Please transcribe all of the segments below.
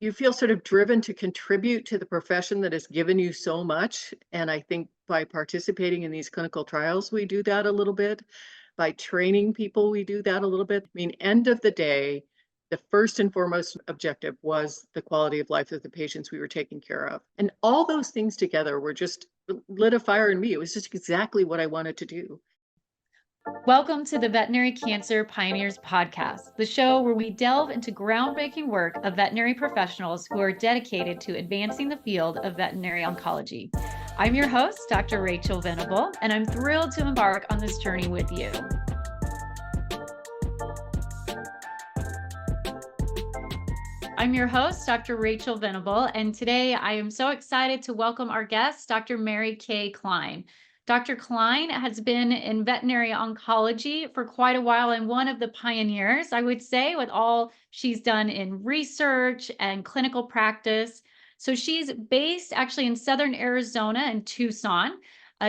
you feel sort of driven to contribute to the profession that has given you so much. And I think by participating in these clinical trials, we do that a little bit. By training people, we do that a little bit. I mean, end of the day, the first and foremost objective was the quality of life of the patients we were taking care of. And all those things together were just lit a fire in me. It was just exactly what I wanted to do. Welcome to the Veterinary Cancer Pioneers Podcast, the show where we delve into groundbreaking work of veterinary professionals who are dedicated to advancing the field of veterinary oncology. I'm your host, Dr. Rachel Venable, and I'm thrilled to embark on this journey with you. I'm your host, Dr. Rachel Venable, and today I am so excited to welcome our guest, Dr. Mary Kay Klein. Dr. Klein has been in veterinary oncology for quite a while and one of the pioneers, I would say, with all she's done in research and clinical practice. So she's based actually in Southern Arizona in Tucson.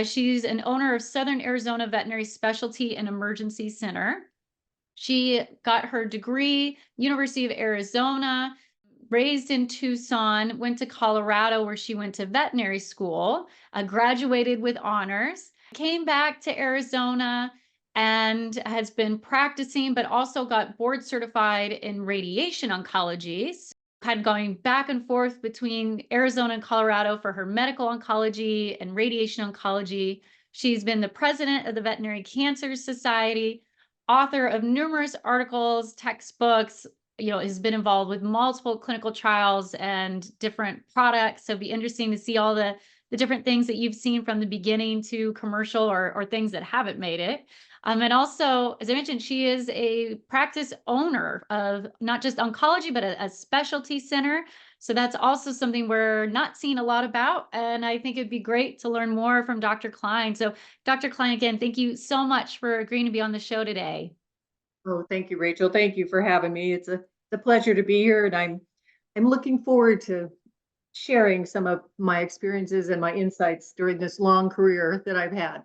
She's an owner of Southern Arizona Veterinary Specialty and Emergency Center. She got her degree, University of Arizona, raised in Tucson, went to Colorado where she went to veterinary school, graduated with honors, came back to Arizona and has been practicing, but also got board certified in radiation oncology. Kind of going back and forth between Arizona and Colorado for her medical oncology and radiation oncology. She's been the president of the Veterinary Cancer Society, author of numerous articles, textbooks, has been involved with multiple clinical trials and different products. So it'd be interesting to see all the different things that you've seen from the beginning to commercial or things that haven't made it. And also, as I mentioned, she is a practice owner of not just oncology, but a specialty center. So that's also something we're not seeing a lot about. And I think it'd be great to learn more from Dr. Klein. So Dr. Klein, again, thank you so much for agreeing to be on the show today. Oh, thank you, Rachel. Thank you for having me. It's a pleasure to be here, and I'm looking forward to sharing some of my experiences and my insights during this long career that I've had.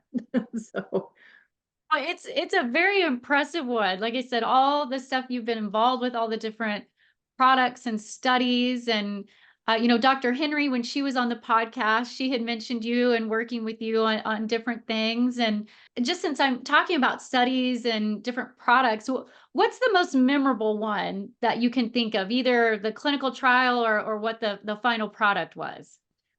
So It's a very impressive one. Like I said, all the stuff you've been involved with, all the different products and studies, and Dr. Henry, when she was on the podcast, she had mentioned you and working with you on different things. And just since I'm talking about studies and different products, what's the most memorable one that you can think of, either the clinical trial or what the final product was?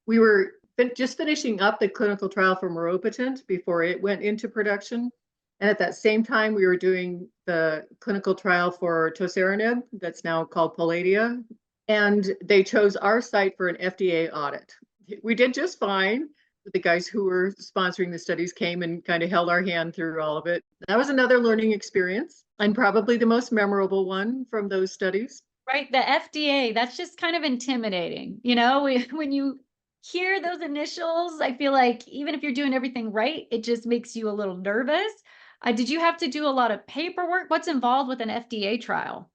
we were just finishing up the clinical trial for Meropitant before it went into production. And at that same time, we were doing the clinical trial for Toceranib, that's now called Palladia. And they chose our site for an FDA audit. We did just fine. The guys who were sponsoring the studies came and kind of held our hand through all of it. That was another learning experience and probably the most memorable one from those studies. Right. The FDA, that's just kind of intimidating. When you hear those initials, I feel like even if you're doing everything right, it just makes you a little nervous. Did you have to do a lot of paperwork? What's involved with an FDA trial?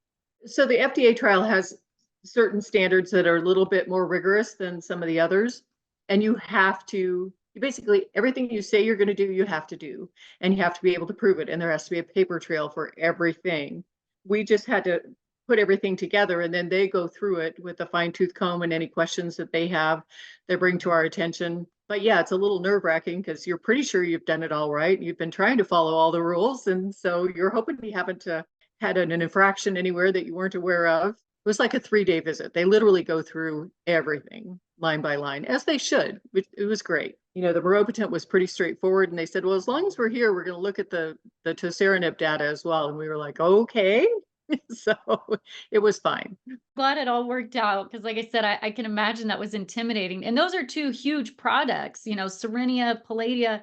So the FDA trial has certain standards that are a little bit more rigorous than some of the others. And you basically, everything you say you're going to do, you have to do. And you have to be able to prove it. And there has to be a paper trail for everything. We just had to put everything together, and then they go through it with a fine-tooth comb and any questions that they have, they bring to our attention. But yeah, it's a little nerve-wracking because you're pretty sure you've done it all right. You've been trying to follow all the rules. And so you're hoping you haven't had an infraction anywhere that you weren't aware of. It was like a 3-day visit. They literally go through everything line by line, as they should. It was great. The Meropitant was pretty straightforward. And they said, well, as long as we're here, we're going to look at the Toceranib data as well. And we were like, okay. So it was fine. Glad it all worked out because, like I said, I can imagine that was intimidating. And those are two huge products, Cerenia, Palladia.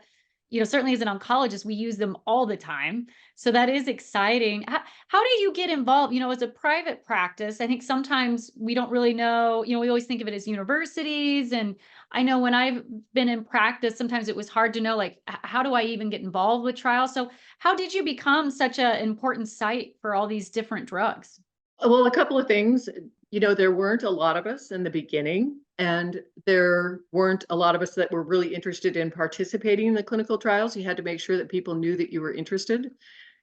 Certainly as an oncologist, we use them all the time. So that is exciting. How do you get involved? As a private practice, I think sometimes we don't really know, we always think of it as universities. And I know when I've been in practice, sometimes it was hard to know, like, how do I even get involved with trials? So how did you become such an important site for all these different drugs? Well, a couple of things. There weren't a lot of us in the beginning, and there weren't a lot of us that were really interested in participating in the clinical trials. You had to make sure that people knew that you were interested.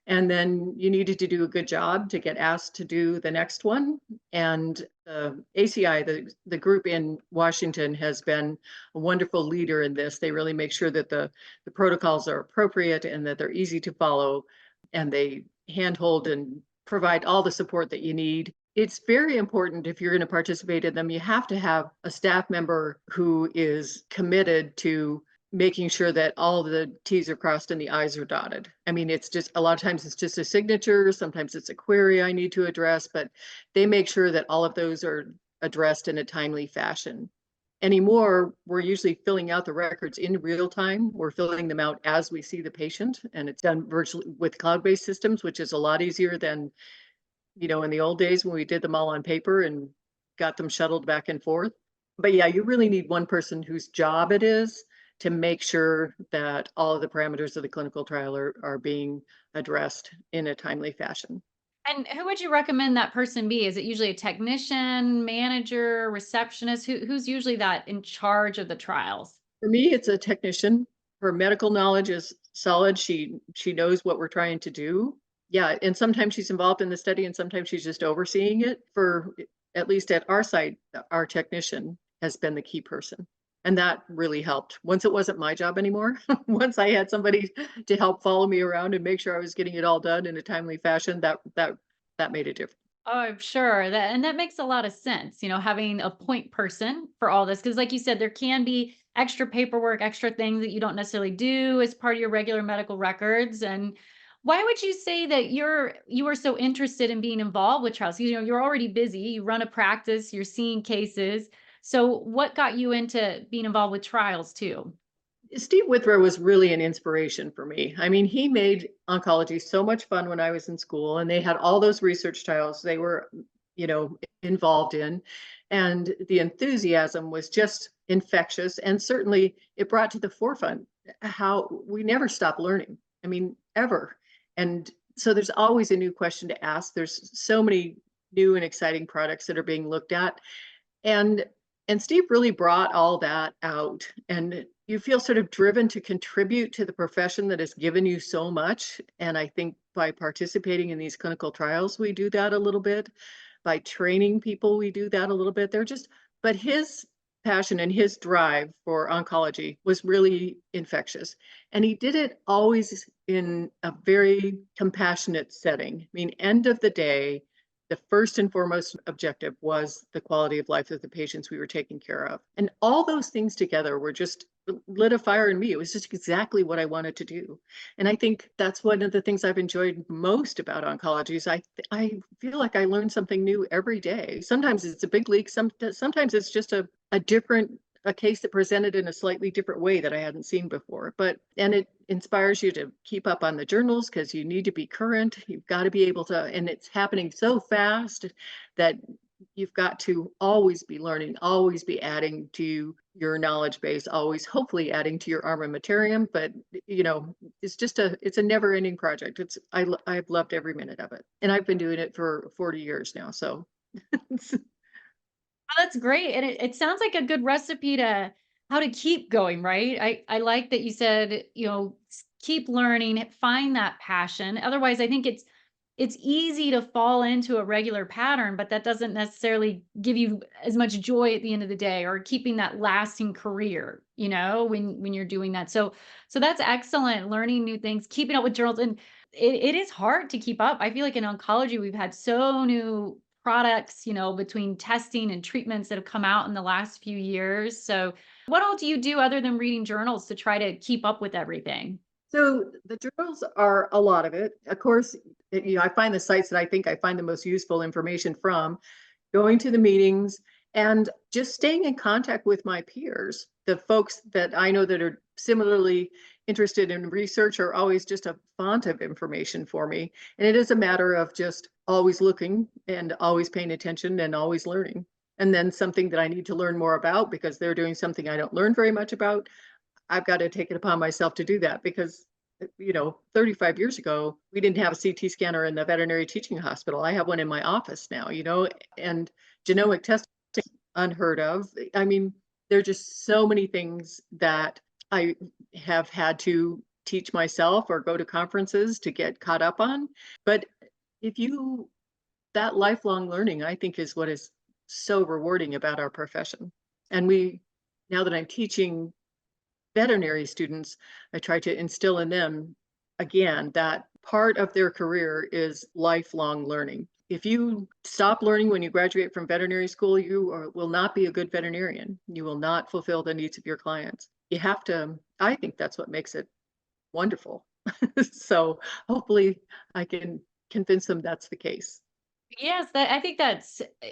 And then you needed to do a good job to get asked to do the next one. And the ACI, the group in Washington, has been a wonderful leader in this. They really make sure that the protocols are appropriate and that they're easy to follow, and they handhold and provide all the support that you need. It's very important if you're going to participate in them, you have to have a staff member who is committed to making sure that all the T's are crossed and the I's are dotted. I mean, it's just a lot of times it's just a signature, sometimes it's a query I need to address, but they make sure that all of those are addressed in a timely fashion. Anymore, we're usually filling out the records in real time. We're filling them out as we see the patient, and it's done virtually with cloud-based systems, which is a lot easier than, in the old days when we did them all on paper and got them shuttled back and forth. But yeah, you really need one person whose job it is to make sure that all of the parameters of the clinical trial are being addressed in a timely fashion. And who would you recommend that person be? Is it usually a technician, manager, receptionist? Who's usually that in charge of the trials? For me, it's a technician. Her medical knowledge is solid. She knows what we're trying to do. Yeah, and sometimes she's involved in the study and sometimes she's just overseeing it. For at least at our site, our technician has been the key person. And that really helped. Once it wasn't my job anymore, once I had somebody to help follow me around and make sure I was getting it all done in a timely fashion, that made a difference. Oh, I'm sure that makes a lot of sense, having a point person for all this. Cause like you said, there can be extra paperwork, extra things that you don't necessarily do as part of your regular medical records. And why would you say that you are so interested in being involved with trials? You're already busy, you run a practice, you're seeing cases. So what got you into being involved with trials too? Steve Withrow was really an inspiration for me. I mean, he made oncology so much fun when I was in school, and they had all those research trials they were, involved in. And the enthusiasm was just infectious. And certainly it brought to the forefront how we never stop learning. I mean, ever. And so there's always a new question to ask. There's so many new and exciting products that are being looked at. And Steve really brought all that out, and you feel sort of driven to contribute to the profession that has given you so much. And I think by participating in these clinical trials, we do that a little bit. By training people, we do that a little bit. But his passion and his drive for oncology was really infectious. And he did it always in a very compassionate setting. I mean, end of the day, the first and foremost objective was the quality of life of the patients we were taking care of. And all those things together were just lit a fire in me. It was just exactly what I wanted to do. And I think that's one of the things I've enjoyed most about oncology is I feel like I learn something new every day. Sometimes it's a big leap. Sometimes it's just a case that presented in a slightly different way that I hadn't seen before. And it inspires you to keep up on the journals because you need to be current. You've got to be able to, and it's happening so fast that you've got to always be learning, always be adding to your knowledge base, always hopefully adding to your armamentarium. But it's a never-ending project. I've loved every minute of it, and I've been doing it for 40 years now. So. Oh, that's great. And it sounds like a good recipe to how to keep going, right? I like that you said, keep learning, find that passion. Otherwise, I think it's easy to fall into a regular pattern, but that doesn't necessarily give you as much joy at the end of the day or keeping that lasting career, when you're doing that. So that's excellent. Learning new things, keeping up with journals. And it is hard to keep up. I feel like in oncology, we've had so new products, between testing and treatments that have come out in the last few years. So what all do you do other than reading journals to try to keep up with everything? So the journals are a lot of it. Of course, I find the sites that I think I find the most useful information from, going to the meetings, and just staying in contact with my peers. The folks that I know that are similarly interested in research are always just a font of information for me. And it is a matter of just always looking and always paying attention and always learning. And then something that I need to learn more about because they're doing something I don't learn very much about, I've got to take it upon myself to do that because 35 years ago, we didn't have a CT scanner in the veterinary teaching hospital. I have one in my office now, and genomic testing unheard of. I mean, there are just so many things that I have had to teach myself or go to conferences to get caught up on. But that lifelong learning, I think, is what is so rewarding about our profession. And now that I'm teaching veterinary students, I try to instill in them, again, that part of their career is lifelong learning. If you stop learning when you graduate from veterinary school, will not be a good veterinarian. You will not fulfill the needs of your clients. You have to, I think that's what makes it wonderful. So hopefully I can convince them that's the case. Yes, I think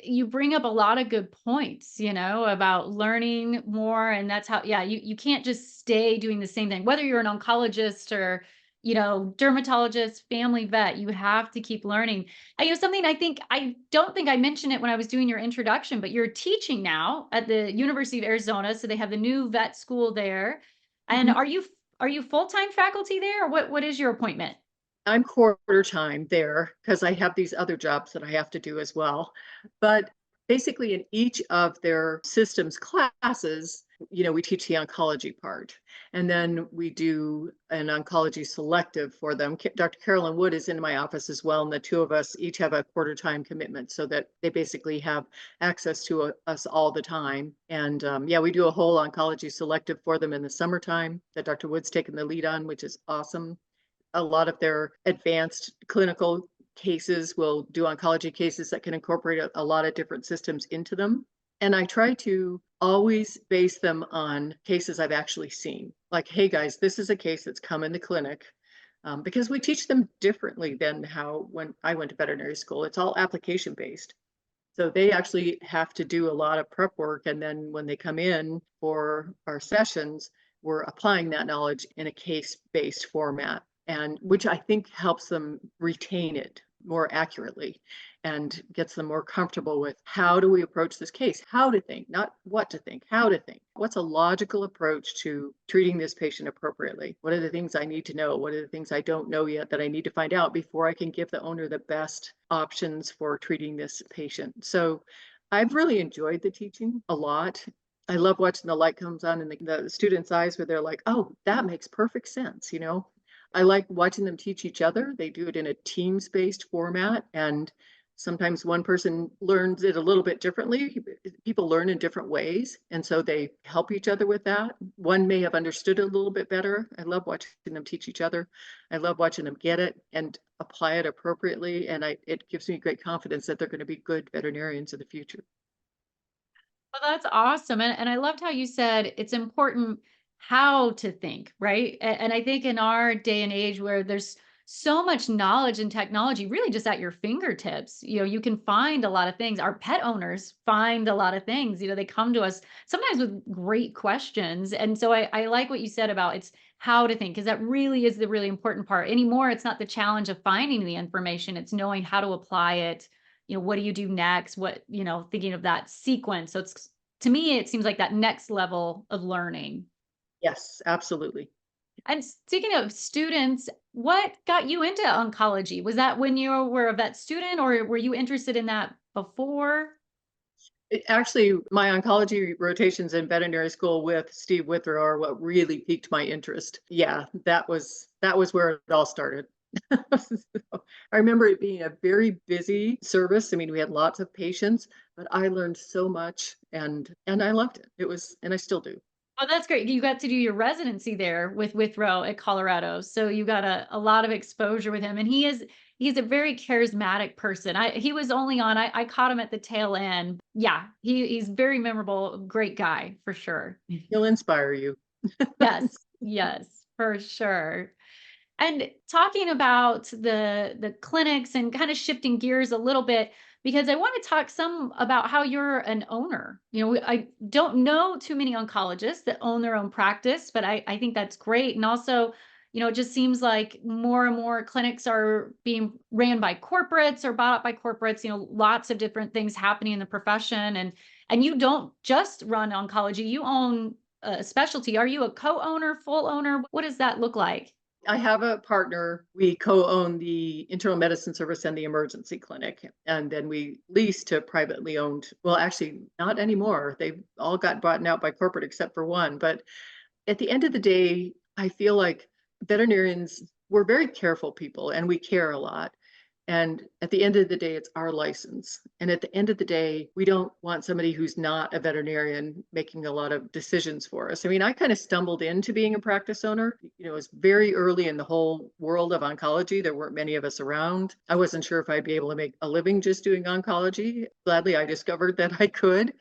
you bring up a lot of good points, about learning more. And that's how, yeah, you can't just stay doing the same thing, whether you're an oncologist or, dermatologist, family vet, you have to keep learning. And, something I don't think I mentioned it when I was doing your introduction, but you're teaching now at the University of Arizona. So they have the new vet school there. And Mhm. are you full-time faculty there, or what is your appointment? I'm quarter time there because I have these other jobs that I have to do as well. But basically, in each of their systems classes, we teach the oncology part. And then we do an oncology selective for them. Dr. Carolyn Wood is in my office as well. And the two of us each have a quarter time commitment so that they basically have access to us all the time. And yeah, we do a whole oncology selective for them in the summertime that Dr. Wood's taken the lead on, which is awesome. A lot of their advanced clinical cases will do oncology cases that can incorporate a lot of different systems into them. And I try to always base them on cases I've actually seen. Like, hey guys, this is a case that's come in the clinic. Because we teach them differently than how when I went to veterinary school. It's all application based. So they actually have to do a lot of prep work. And then when they come in for our sessions, we're applying that knowledge in a case-based format, and which I think helps them retain it more accurately and gets them more comfortable with how do we approach this case, how to think, not what to think, how to think. What's a logical approach to treating this patient appropriately? What are the things I need to know? What are the things I don't know yet that I need to find out before I can give the owner the best options for treating this patient? So I've really enjoyed the teaching a lot. I love watching the light comes on in the students' eyes where they're like, oh, that makes perfect sense, I like watching them teach each other. They do it in a teams-based format, and sometimes one person learns it a little bit differently. People learn in different ways, and so they help each other with that. One may have understood it a little bit better. I love watching them teach each other. I love watching them get it and apply it appropriately, and it gives me great confidence that they're going to be good veterinarians in the future. Well, that's awesome. And I loved how you said it's important how to think, right? And I think in our day and age where there's so much knowledge and technology really just at your fingertips, you can find a lot of things. Our pet owners find a lot of things, they come to us sometimes with great questions. And so I like what you said about it's how to think, because that really is the really important part. Anymore, it's not the challenge of finding the information, it's knowing how to apply it. What do you do next? Thinking of that sequence. So to me, it seems like that next level of learning. Yes, absolutely. And speaking of students, what got you into oncology? Was that when you were a vet student, or were you interested in that before? Actually, my oncology rotations in veterinary school with Steve Withrow are what really piqued my interest. Yeah, that was where it all started. So, I remember it being a very busy service. I mean, we had lots of patients, but I learned so much and I loved it. And I still do. Oh, that's great. You got to do your residency there with Withrow at Colorado. So you got a lot of exposure with him. And he's a very charismatic person. He was only on, I caught him at the tail end. Yeah, he's very memorable, great guy for sure. He'll inspire you. Yes, yes, for sure. And talking about the clinics and kind of shifting gears a little bit, because I want to talk some about how you're an owner. I don't know too many oncologists that own their own practice, but I think that's great. And also, it just seems like more and more clinics are being ran by corporates or bought up by corporates, lots of different things happening in the profession. And you don't just run oncology, you own a specialty. Are you a co-owner, full owner? What does that look like? I have a partner. We co-own the internal medicine service and the emergency clinic. And then we lease to privately owned, well, actually not anymore. They've all got bought out by corporate except for one. But at the end of the day, I feel like veterinarians, we're very careful people and we care a lot. And at the end of the day, it's our license. And at the end of the day, we don't want somebody who's not a veterinarian making a lot of decisions for us. I mean, I kind of stumbled into being a practice owner. It was very early in the whole world of oncology. There weren't many of us around. I wasn't sure if I'd be able to make a living just doing oncology. Gladly, I discovered that I could.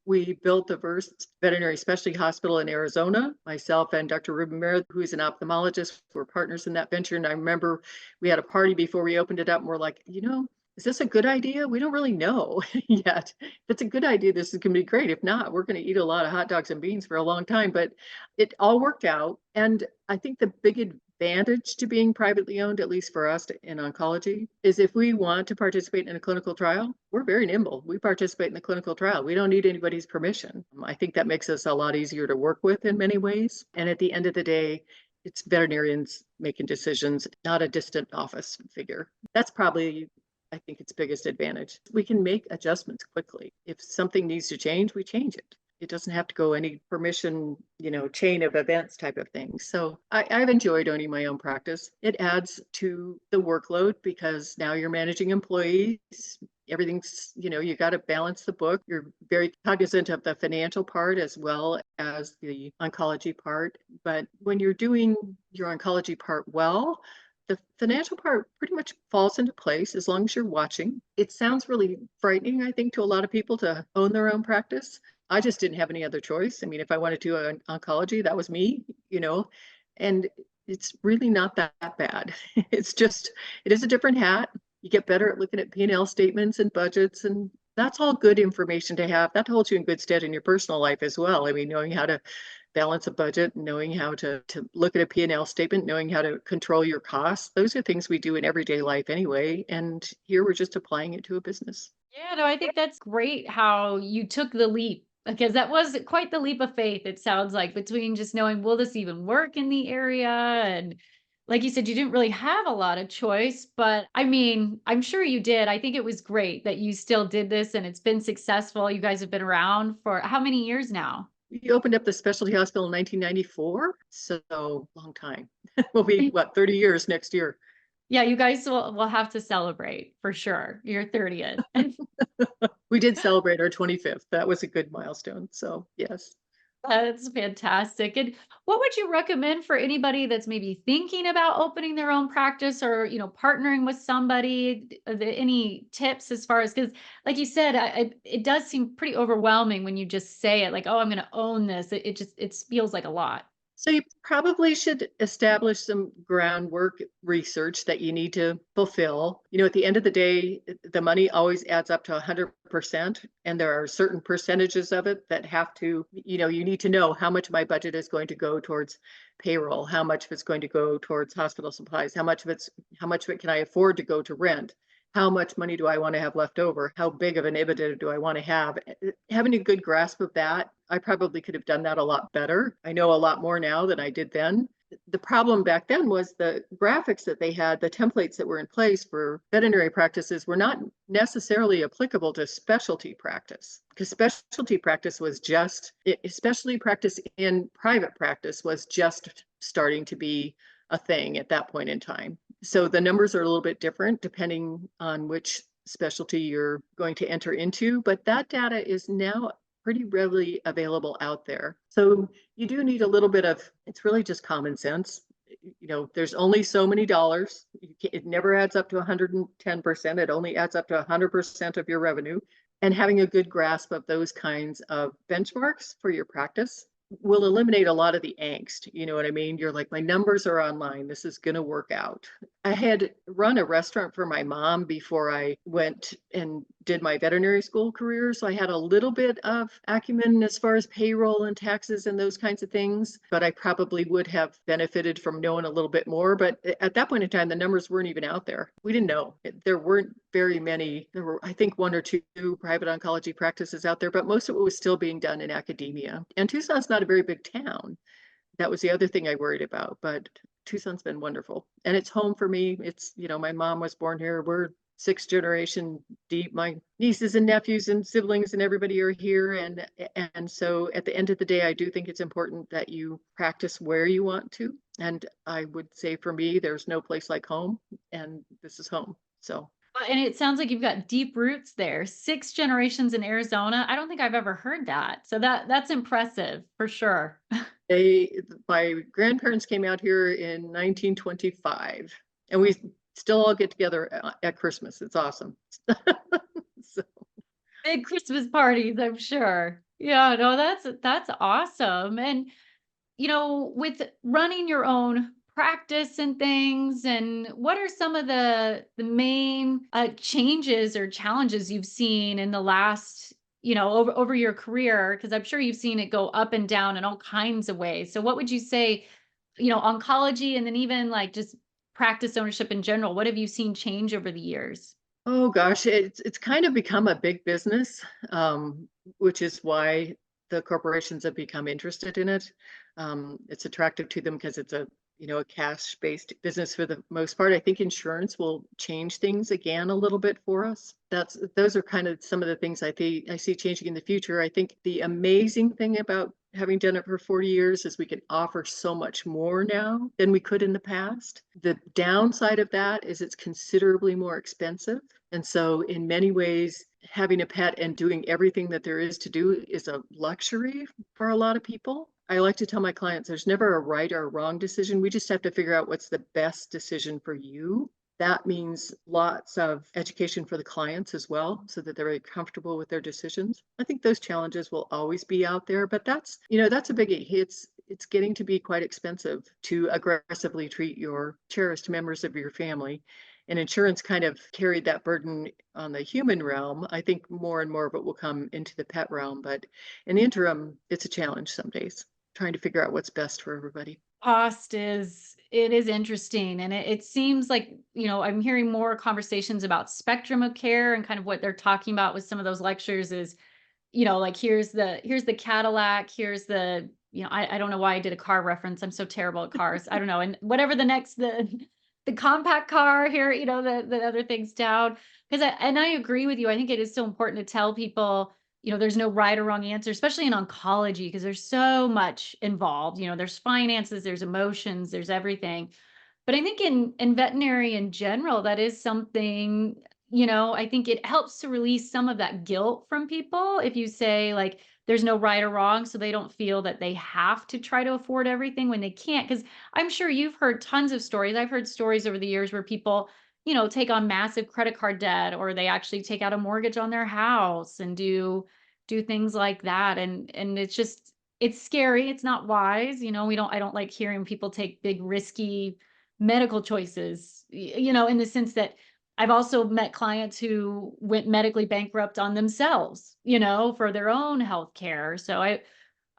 We built the first veterinary specialty hospital in Arizona. Myself and Dr. Ruben Merritt, who is an ophthalmologist, were partners in that venture. And I remember we had a party before we opened it up, and we're like, is this a good idea? We don't really know yet. If it's a good idea, this is going to be great. If not, we're going to eat a lot of hot dogs and beans for a long time. But it all worked out. And I think the big advantage to being privately owned, at least for us in oncology, is if we want to participate in a clinical trial, we're very nimble. We participate in the clinical trial. We don't need anybody's permission. I think that makes us a lot easier to work with in many ways. And at the end of the day, it's veterinarians making decisions, not a distant office figure. That's probably, I think, its biggest advantage. We can make adjustments quickly. If something needs to change, we change it. It doesn't have to go any permission, chain of events type of thing. So I've enjoyed owning my own practice. It adds to the workload because now you're managing employees. Everything's, you got to balance the book. You're very cognizant of the financial part as well as the oncology part. But when you're doing your oncology part well, the financial part pretty much falls into place as long as you're watching. It sounds really frightening, I think, to a lot of people to own their own practice. I just didn't have any other choice. I mean, if I wanted to do oncology, that was me, and it's really not that bad. It's just, it is a different hat. You get better at looking at P&L statements and budgets, and that's all good information to have. That holds you in good stead in your personal life as well. I mean, knowing how to balance a budget, knowing how to look at a P&L statement, knowing how to control your costs. Those are things we do in everyday life anyway. And here we're just applying it to a business. Yeah, no, I think that's great how you took the leap because that was quite the leap of faith, it sounds like, between just knowing, will this even work in the area? And like you said, you didn't really have a lot of choice, but I mean, I'm sure you did. I think it was great that you still did this and it's been successful. You guys have been around for how many years now? We opened up the specialty hospital in 1994, so long time. We'll be, 30 years next year. Yeah, you guys will have to celebrate for sure. Your 30th. We did celebrate our 25th. That was a good milestone. So yes. That's fantastic. And what would you recommend for anybody that's maybe thinking about opening their own practice or, partnering with somebody? Any tips as far as, because like you said, it does seem pretty overwhelming when you just say it like, oh, I'm going to own this. It feels like a lot. So you probably should establish some groundwork research that you need to fulfill. At the end of the day, the money always adds up to 100%. And there are certain percentages of it that have to, you need to know how much of my budget is going to go towards payroll, how much of it's going to go towards hospital supplies, how much of it can I afford to go to rent? How much money do I want to have left over? How big of an EBITDA do I want to have? Having a good grasp of that, I probably could have done that a lot better. I know a lot more now than I did then. The problem back then was the graphics that they had, the templates that were in place for veterinary practices were not necessarily applicable to specialty practice, because specialty practice was just, especially practice in private practice was just starting to be a thing at that point in time. So the numbers are a little bit different depending on which specialty you're going to enter into, but that data is now pretty readily available out there. So you do need a little bit of, it's really just common sense. There's only so many dollars. It never adds up to 110%. It only adds up to 100% of your revenue. And having a good grasp of those kinds of benchmarks for your practice will eliminate a lot of the angst. You know what I mean? You're like, my numbers are online. This is going to work out. I had run a restaurant for my mom before I went and did my veterinary school career. So I had a little bit of acumen as far as payroll and taxes and those kinds of things, but I probably would have benefited from knowing a little bit more. But at that point in time, the numbers weren't even out there. We didn't know. There weren't very many. There were, I think, one or two private oncology practices out there, but most of it was still being done in academia. And Tucson's not a very big town. That was the other thing I worried about, but Tucson's been wonderful. And it's home for me. It's, my mom was born here. We're sixth generation deep. My nieces and nephews and siblings and everybody are here. And so at the end of the day, I do think it's important that you practice where you want to. And I would say for me, there's no place like home, and this is home. So. And it sounds like you've got deep roots there. 6 generations in Arizona. I don't think I've ever heard that. So that's impressive for sure. My grandparents came out here in 1925, and we still all get together at Christmas. It's awesome. So. Big Christmas parties, I'm sure. Yeah, no, that's awesome. And with running your own practice and things, and what are some of the main changes or challenges you've seen in the last, over your career? Because I'm sure you've seen it go up and down in all kinds of ways. So what would you say, oncology, and then even like just practice ownership in general, what have you seen change over the years? Oh gosh, it's kind of become a big business, which is why the corporations have become interested in it. It's attractive to them because it's a cash-based business for the most part. I think insurance will change things again a little bit for us. Those are kind of some of the things I see changing in the future. I think the amazing thing about having done it for 40 years is we can offer so much more now than we could in the past. The downside of that is it's considerably more expensive. And so in many ways, having a pet and doing everything that there is to do is a luxury for a lot of people. I like to tell my clients there's never a right or wrong decision. We just have to figure out what's the best decision for you. That means lots of education for the clients as well, so that they're very comfortable with their decisions. I think those challenges will always be out there, but that's a biggie. It's getting to be quite expensive to aggressively treat your cherished members of your family. And insurance kind of carried that burden on the human realm. I think more and more of it will come into the pet realm, but in the interim, it's a challenge some days, trying to figure out what's best for everybody. Cost is interesting, and it seems like I'm hearing more conversations about spectrum of care, and kind of what they're talking about with some of those lectures is like here's the Cadillac, here's the I don't know why I did a car reference. I'm so terrible at cars. I don't know. And whatever the next the compact car here, the other things down, because I agree with you. I think it is so important to tell people there's no right or wrong answer, especially in oncology, because there's so much involved. There's finances, there's emotions, there's everything. But I think in veterinary in general, that is something, I think it helps to release some of that guilt from people if you say like there's no right or wrong, so they don't feel that they have to try to afford everything when they can't. Because I'm sure you've heard tons of stories. I've heard stories over the years where people take on massive credit card debt, or they actually take out a mortgage on their house and do things like that. And it's scary. It's not wise. I don't like hearing people take big risky medical choices, in the sense that I've also met clients who went medically bankrupt on themselves, for their own health care. So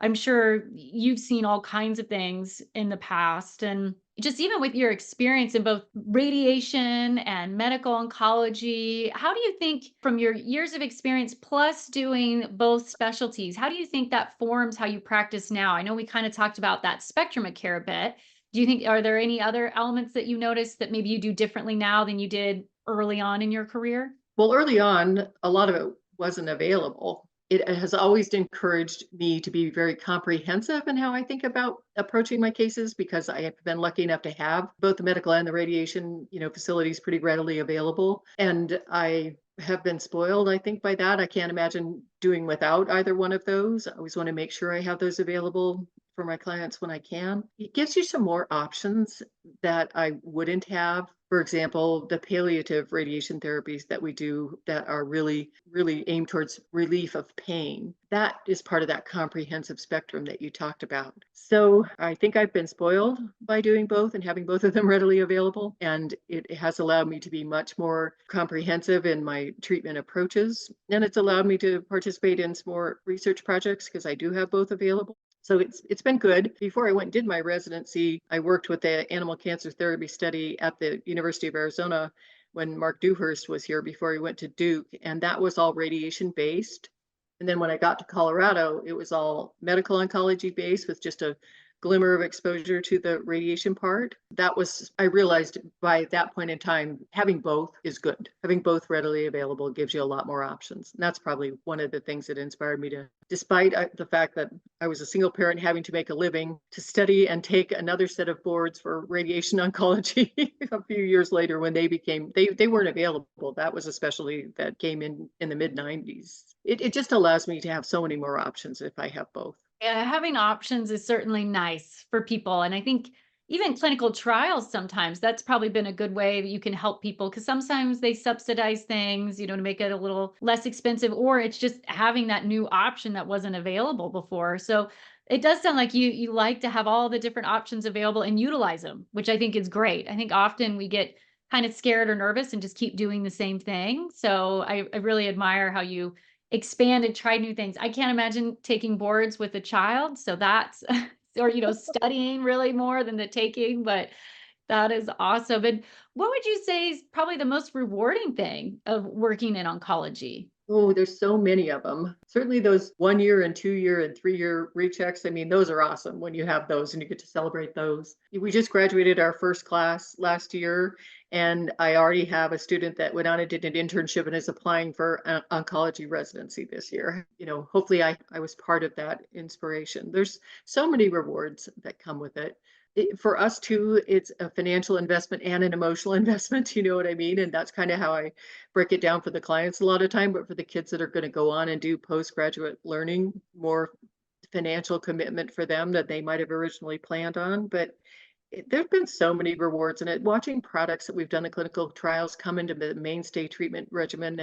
I'm sure you've seen all kinds of things in the past. And just even with your experience in both radiation and medical oncology, how do you think, from your years of experience plus doing both specialties, how do you think that forms how you practice now? I know we kind of talked about that spectrum of care a bit. Do you think, are there any other elements that you notice that maybe you do differently now than you did early on in your career? Well, early on, a lot of it wasn't available. It has always encouraged me to be very comprehensive in how I think about approaching my cases, because I have been lucky enough to have both the medical and the radiation, facilities pretty readily available. And I have been spoiled, I think, by that. I can't imagine doing without either one of those. I always want to make sure I have those available for my clients when I can. It gives you some more options that I wouldn't have. For example, the palliative radiation therapies that we do that are really, really aimed towards relief of pain. That is part of that comprehensive spectrum that you talked about. So I think I've been spoiled by doing both and having both of them readily available. And it has allowed me to be much more comprehensive in my treatment approaches. And it's allowed me to participate in some more research projects because I do have both available. So it's been good. Before I went and did my residency, I worked with the animal cancer therapy study at the University of Arizona when Mark Dewhurst was here before he went to Duke, and that was all radiation based. And then when I got to Colorado, it was all medical oncology based with just a glimmer of exposure to the radiation part. I realized by that point in time, having both is good. Having both readily available gives you a lot more options. And that's probably one of the things that inspired me to, despite the fact that I was a single parent having to make a living, to study and take another set of boards for radiation oncology a few years later when they weren't available. That was a specialty that came in the mid 90s. It just allows me to have so many more options if I have both. Yeah, having options is certainly nice for people. And I think even clinical trials, sometimes that's probably been a good way that you can help people, because sometimes they subsidize things, to make it a little less expensive, or it's just having that new option that wasn't available before. So it does sound like you like to have all the different options available and utilize them, which I think is great. I think often we get kind of scared or nervous and just keep doing the same thing. So I really admire how you expand and try new things. I can't imagine taking boards with a child. So that's, or, studying really more than the taking, but that is awesome. And what would you say is probably the most rewarding thing of working in oncology? Oh, there's so many of them. Certainly those 1 year and 2 year and 3 year rechecks. I mean, those are awesome when you have those and you get to celebrate those. We just graduated our first class last year, and I already have a student that went on and did an internship and is applying for an oncology residency this year. Hopefully I was part of that inspiration. There's so many rewards that come with it. For us too, it's a financial investment and an emotional investment. You know what I mean? And that's kind of how I break it down for the clients a lot of time. But for the kids that are going to go on and do postgraduate learning, more financial commitment for them that they might have originally planned on. But there have been so many rewards in it. Watching products that we've done in clinical trials come into the mainstay treatment regimen,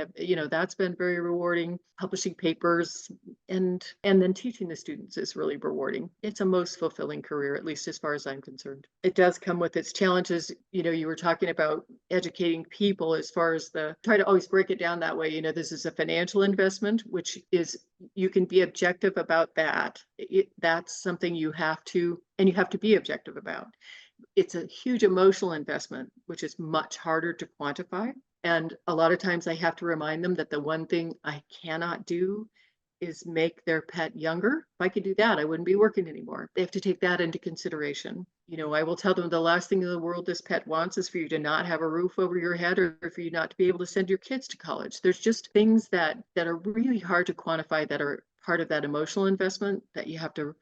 that's been very rewarding. Publishing papers and then teaching the students is really rewarding. It's a most fulfilling career, at least as far as I'm concerned. It does come with its challenges. You were talking about educating people as far as try to always break it down that way. This is a financial investment, which is, you can be objective about that. That's something you have to be objective about. It's a huge emotional investment, which is much harder to quantify. And a lot of times I have to remind them that the one thing I cannot do is make their pet younger. If I could do that, I wouldn't be working anymore. They have to take that into consideration. I will tell them the last thing in the world this pet wants is for you to not have a roof over your head, or for you not to be able to send your kids to college. There's just things that are really hard to quantify that are part of that emotional investment that you have to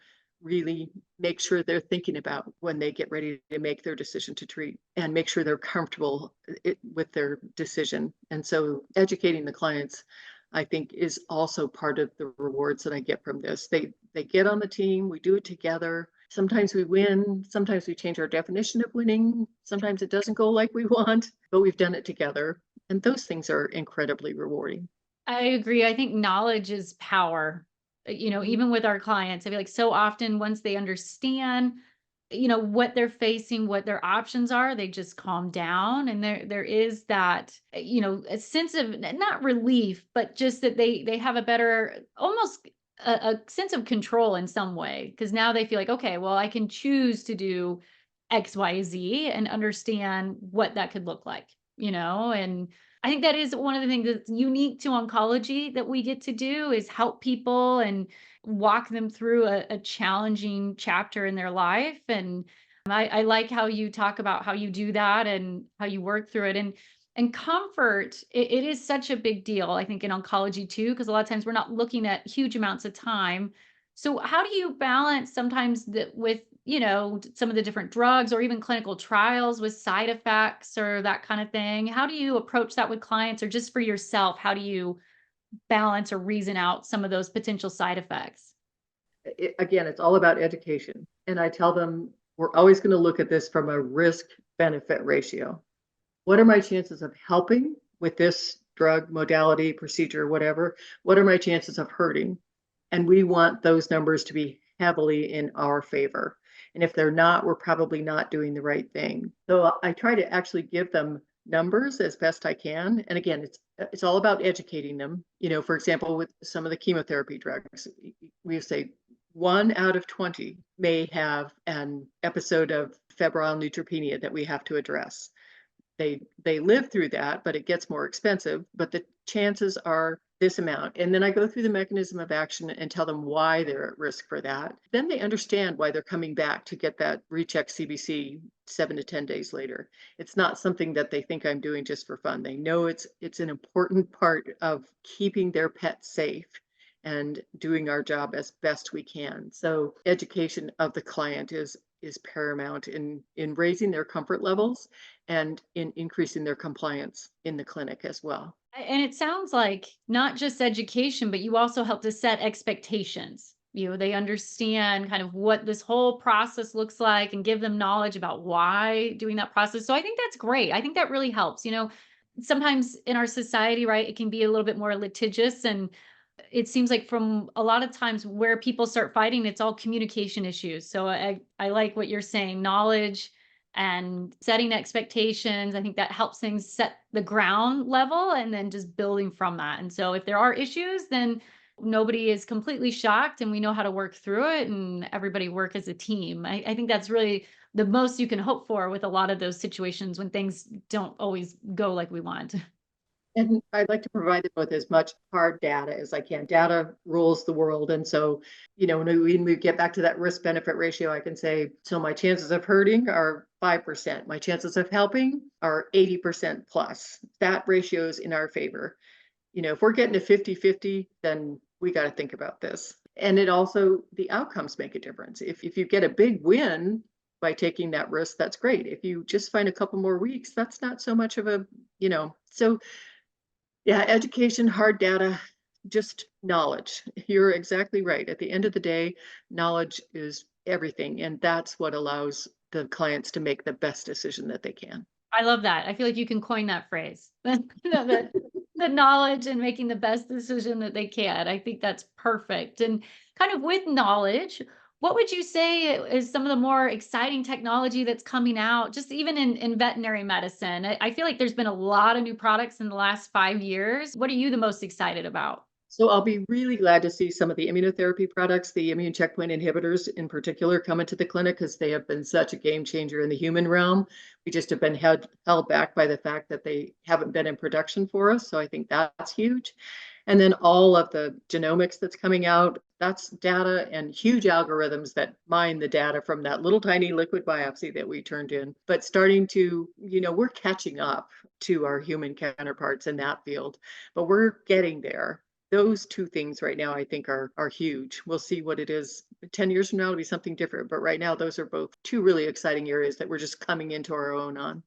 really make sure they're thinking about when they get ready to make their decision to treat, and make sure they're comfortable with their decision. And so educating the clients, I think, is also part of the rewards that I get from this. They get on the team, we do it together. Sometimes we win, sometimes we change our definition of winning, sometimes it doesn't go like we want, but we've done it together. And those things are incredibly rewarding. I agree. I think knowledge is power. Even with our clients, I feel like so often once they understand, what they're facing, what their options are, they just calm down. And there is that, a sense of not relief, but just that they have a better, almost a sense of control in some way. Because now they feel like, okay, well, I can choose to do X, Y, Z and understand what that could look like, and I think that is one of the things that's unique to oncology that we get to do, is help people and walk them through a challenging chapter in their life. And I like how you talk about how you do that and how you work through it. And comfort, it is such a big deal, I think, in oncology too, because a lot of times we're not looking at huge amounts of time. So how do you balance sometimes with some of the different drugs or even clinical trials with side effects or that kind of thing? How do you approach that with clients, or just for yourself? How do you balance or reason out some of those potential side effects? Again, it's all about education. And I tell them, we're always going to look at this from a risk benefit ratio. What are my chances of helping with this drug, modality, procedure, whatever? What are my chances of hurting? And we want those numbers to be heavily in our favor. And if they're not, we're probably not doing the right thing. So I try to actually give them numbers as best I can. And again, it's all about educating them. For example, with some of the chemotherapy drugs, we say 1 out of 20 may have an episode of febrile neutropenia that we have to address. They live through that, but it gets more expensive. But the chances are this amount. And then I go through the mechanism of action and tell them why they're at risk for that. Then they understand why they're coming back to get that recheck CBC 7 to 10 days later. It's not something that they think I'm doing just for fun. They know it's an important part of keeping their pet safe and doing our job as best we can. So education of the client is paramount in raising their comfort levels and in increasing their compliance in the clinic as well. And it sounds like not just education, but you also help to set expectations. They understand kind of what this whole process looks like and give them knowledge about why doing that process. So I think that's great. I think that really helps. Sometimes in our society, right, it can be a little bit more litigious, and it seems like from a lot of times where people start fighting, it's all communication issues. So I like what you're saying, knowledge and setting expectations. I think that helps things set the ground level and then just building from that. And so if there are issues, then nobody is completely shocked and we know how to work through it and everybody work as a team. I think that's really the most you can hope for with a lot of those situations when things don't always go like we want. And I'd like to provide them with as much hard data as I can. Data rules the world. And so, when we get back to that risk benefit ratio, I can say, so my chances of hurting are 5%. My chances of helping are 80% plus. That ratio is in our favor. If we're getting to 50-50, then we got to think about this. And it also, the outcomes make a difference. If you get a big win by taking that risk, that's great. If you just find a couple more weeks, that's not so much of a, so yeah, education, hard data, just knowledge. You're exactly right. At the end of the day, knowledge is everything. And that's what allows the clients to make the best decision that they can. I love that. I feel like you can coin that phrase. The knowledge and making the best decision that they can. I think that's perfect. And kind of with knowledge, what would you say is some of the more exciting technology that's coming out, just even in veterinary medicine? I feel like there's been a lot of new products in the last 5 years. What are you the most excited about? So I'll be really glad to see some of the immunotherapy products, the immune checkpoint inhibitors in particular, come into the clinic because they have been such a game changer in the human realm. We just have been held back by the fact that they haven't been in production for us. So I think that's huge. And then all of the genomics that's coming out, that's data and huge algorithms that mine the data from that little tiny liquid biopsy that we turned in. But starting to, we're catching up to our human counterparts in that field, but we're getting there. Those two things right now, I think, are huge. We'll see what it is 10 years from now. It'll be something different. But right now, those are both two really exciting areas that we're just coming into our own on.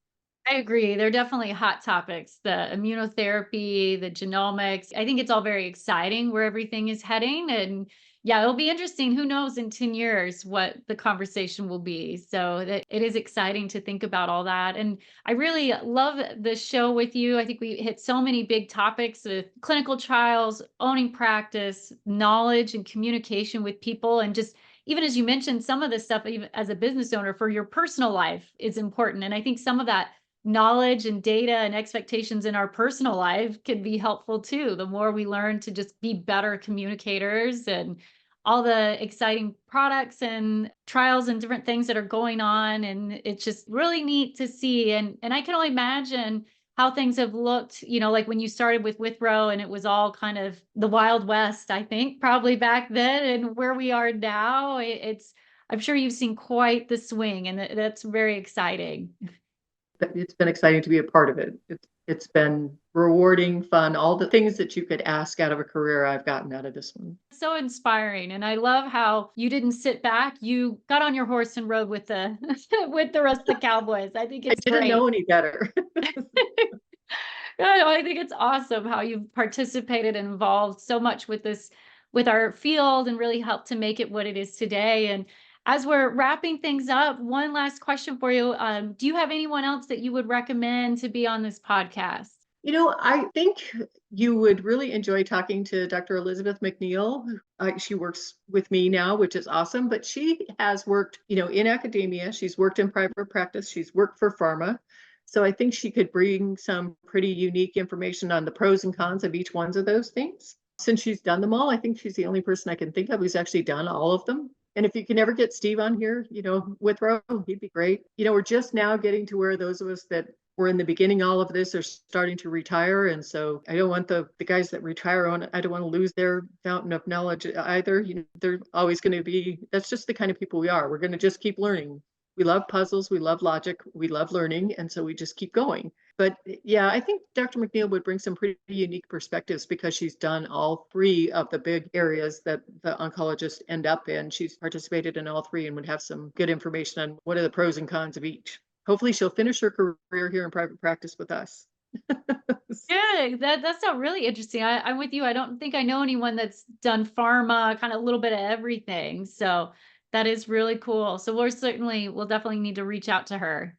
I agree. They're definitely hot topics. The immunotherapy, the genomics. I think it's all very exciting where everything is heading. And yeah, it'll be interesting. Who knows in 10 years what the conversation will be. So that it is exciting to think about all that. And I really love the show with you. I think we hit so many big topics with clinical trials, owning practice, knowledge and communication with people, and just even as you mentioned, some of this stuff, even as a business owner for your personal life is important. And I think some of that knowledge and data and expectations in our personal life can be helpful too. The more we learn to just be better communicators, and all the exciting products and trials and different things that are going on. And it's just really neat to see. And I can only imagine how things have looked, like when you started with Withrow and it was all kind of the Wild West, I think, probably back then, and where we are now, I'm sure you've seen quite the swing, and that's very exciting. It's been exciting to be a part of it. It's been rewarding, fun, all the things that you could ask out of a career I've gotten out of this one. So inspiring. And I love how you didn't sit back. You got on your horse and rode with the with the rest of the cowboys. I think it's I didn't great. know any better. I think it's awesome how you've participated and involved so much with this, with our field, and really helped to make it what it is today. And as we're wrapping things up, one last question for you. Do you have anyone else that you would recommend to be on this podcast? I think you would really enjoy talking to Dr. Elizabeth McNeil. She works with me now, which is awesome, but she has worked, in academia. She's worked in private practice. She's worked for pharma. So I think she could bring some pretty unique information on the pros and cons of each one of those things. Since she's done them all, I think she's the only person I can think of who's actually done all of them. And if you can ever get Steve on here, Withrow, he'd be great. We're just now getting to where those of us that we're in the beginning, all of this are starting to retire. And so I don't want the guys that retire on, I don't want to lose their fountain of knowledge either. They're always going to be, that's just the kind of people we are. We're going to just keep learning. We love puzzles, we love logic, we love learning. And so we just keep going. But yeah, I think Dr. McNeil would bring some pretty unique perspectives because she's done all three of the big areas that the oncologists end up in. She's participated in all three and would have some good information on what are the pros and cons of each. Hopefully she'll finish her career here in private practice with us. Good. That sounds really interesting. I'm with you. I don't think I know anyone that's done pharma, kind of a little bit of everything. So that is really cool. So we'll definitely need to reach out to her.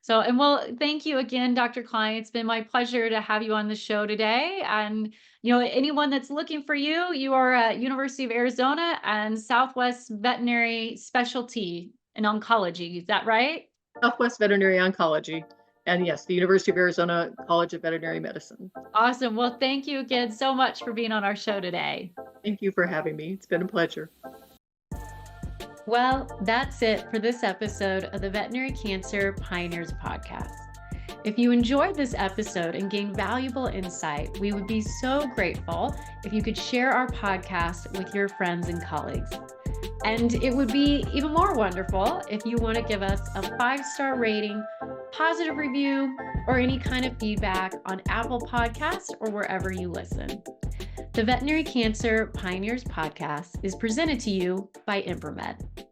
So, and well, thank you again, Dr. Klein. It's been my pleasure to have you on the show today. And, anyone that's looking for you, you are at University of Arizona and Southwest Veterinary Specialty in Oncology. Is that right? Southwest Veterinary Oncology. And yes, the University of Arizona College of Veterinary Medicine. Awesome. Well, thank you again so much for being on our show today. Thank you for having me. It's been a pleasure. Well, that's it for this episode of the Veterinary Cancer Pioneers Podcast. If you enjoyed this episode and gained valuable insight, we would be so grateful if you could share our podcast with your friends and colleagues. And it would be even more wonderful if you want to give us a 5-star rating, positive review, or any kind of feedback on Apple Podcasts or wherever you listen. The Veterinary Cancer Pioneers Podcast is presented to you by Infomed.